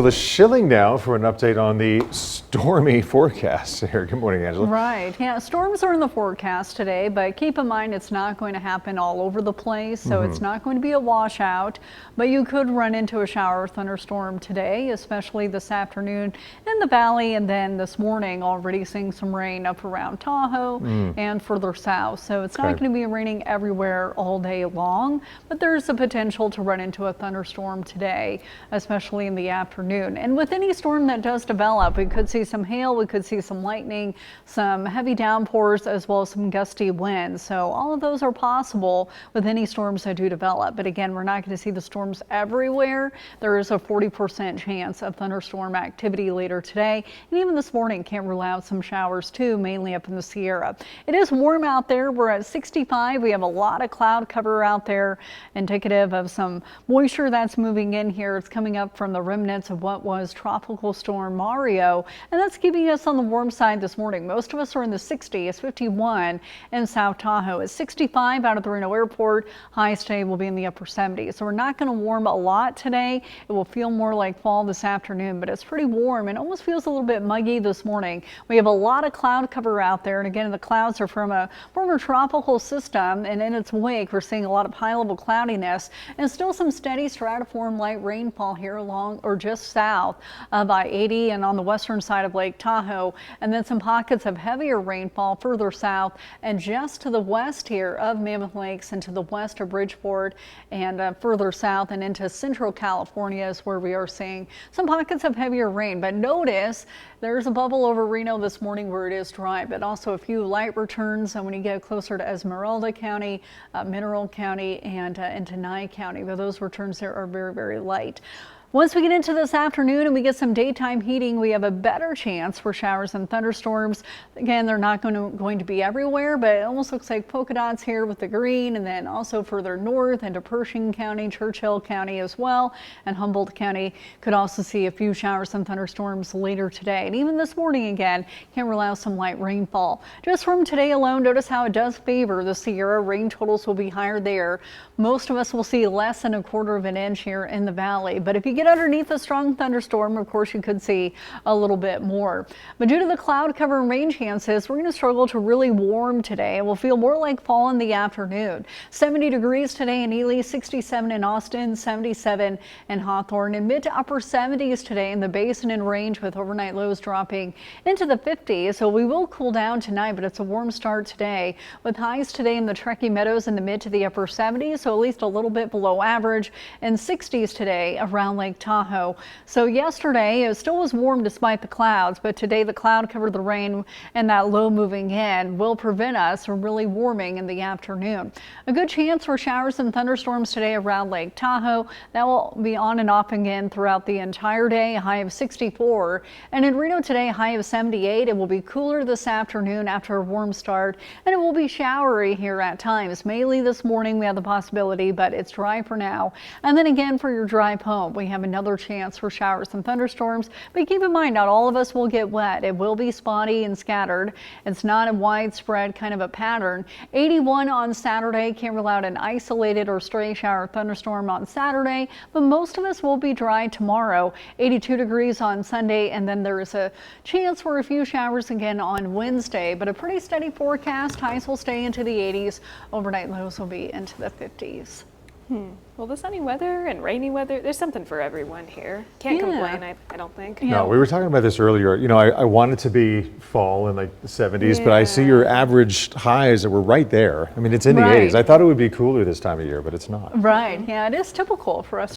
The Schilling now for an update on the stormy forecast here. Good morning, Angela. Right. Yeah, storms are in the forecast today, but keep in mind it's not going to happen all over the place, so it's not going to be a washout, but you could run into a shower or thunderstorm today, especially this afternoon in the valley, and then this morning already seeing some rain up around Tahoe and further south. So it's not going to be raining everywhere all day long, but there's a potential to run into a thunderstorm today, especially in the afternoon. And with any storm that does develop, we could see some hail, we could see some lightning, some heavy downpours, as well as some gusty winds. So all of those are possible with any storms that do develop. But again, we're not going to see the storms everywhere. There is a 40% chance of thunderstorm activity later today. And even this morning, can't rule out some showers too, mainly up in the Sierra. It is warm out there. We're at 65. We have a lot of cloud cover out there, indicative of some moisture that's moving in here. It's coming up from the remnants of what was Tropical Storm Mario, and that's keeping us on the warm side this morning. Most of us are in the 60s, 51 in South Tahoe. It's 65 out of the Reno Airport. Highs today will be in the upper 70s. So we're not going to warm a lot today. It will feel more like fall this afternoon, but it's pretty warm and almost feels a little bit muggy this morning. We have a lot of cloud cover out there, and again, the clouds are from a former tropical system, and in its wake, we're seeing a lot of high-level cloudiness and still some steady stratiform light rainfall here along or just south of I-80 and on the western side of Lake Tahoe, and then some pockets of heavier rainfall further south and just to the west here of Mammoth Lakes and to the west of Bridgeport and further south and into central California is where we are seeing some pockets of heavier rain. But notice there's a bubble over Reno this morning where it is dry, but also a few light returns and when you get closer to Esmeralda County, Mineral County, and into Nye County, but those returns there are very, very light. Once we get into this afternoon and we get some daytime heating, we have a better chance for showers and thunderstorms. Again, they're not going to be everywhere, but it almost looks like polka dots here with the green, and then also further north into Pershing County, Churchill County as well, and Humboldt County could also see a few showers and thunderstorms later today. And even this morning again, can rely on some light rainfall. Just from today alone, notice how it does favor the Sierra. Rain totals will be higher there. Most of us will see less than 1/4 of an inch here in the valley, but if you get underneath a strong thunderstorm, of course, you could see a little bit more. But due to the cloud cover and rain chances, we're going to struggle to really warm today. It will feel more like fall in the afternoon. 70 degrees today in Ely, 67 in Austin, 77 in Hawthorne, and mid to upper 70s today in the Basin and Range, with overnight lows dropping into the 50s. So we will cool down tonight, but it's a warm start today with highs today in the Truckee Meadows in the mid to the upper 70s, so at least a little bit below average, and 60s today around Lake Tahoe. So yesterday it still was warm despite the clouds, but today the cloud cover, the rain, and that low moving in will prevent us from really warming in the afternoon. A good chance for showers and thunderstorms today around Lake Tahoe. That will be on and off again throughout the entire day, a high of 64. And in Reno today, a high of 78. It will be cooler this afternoon after a warm start, and it will be showery here at times. Mainly this morning we have the possibility, but it's dry for now. And then again for your drive home, we have another chance for showers and thunderstorms, but keep in mind not all of us will get wet. It will be spotty and scattered. It's not a widespread kind of a pattern. 81 on Saturday, can't rule out an isolated or stray shower or thunderstorm on Saturday, but most of us will be dry tomorrow. 82 degrees on Sunday, and then there is a chance for a few showers again on Wednesday, but a pretty steady forecast. Highs will stay into the 80s. Overnight lows will be into the 50s. Well, the sunny weather and rainy weather, there's something for everyone here. Can't complain, I don't think. No, we were talking about this earlier. You know, I want it to be fall in like the 70s, but I see your average highs that were right there. I mean, it's in the 80s. I thought it would be cooler this time of year, but it's not. Right. Yeah, it is typical for us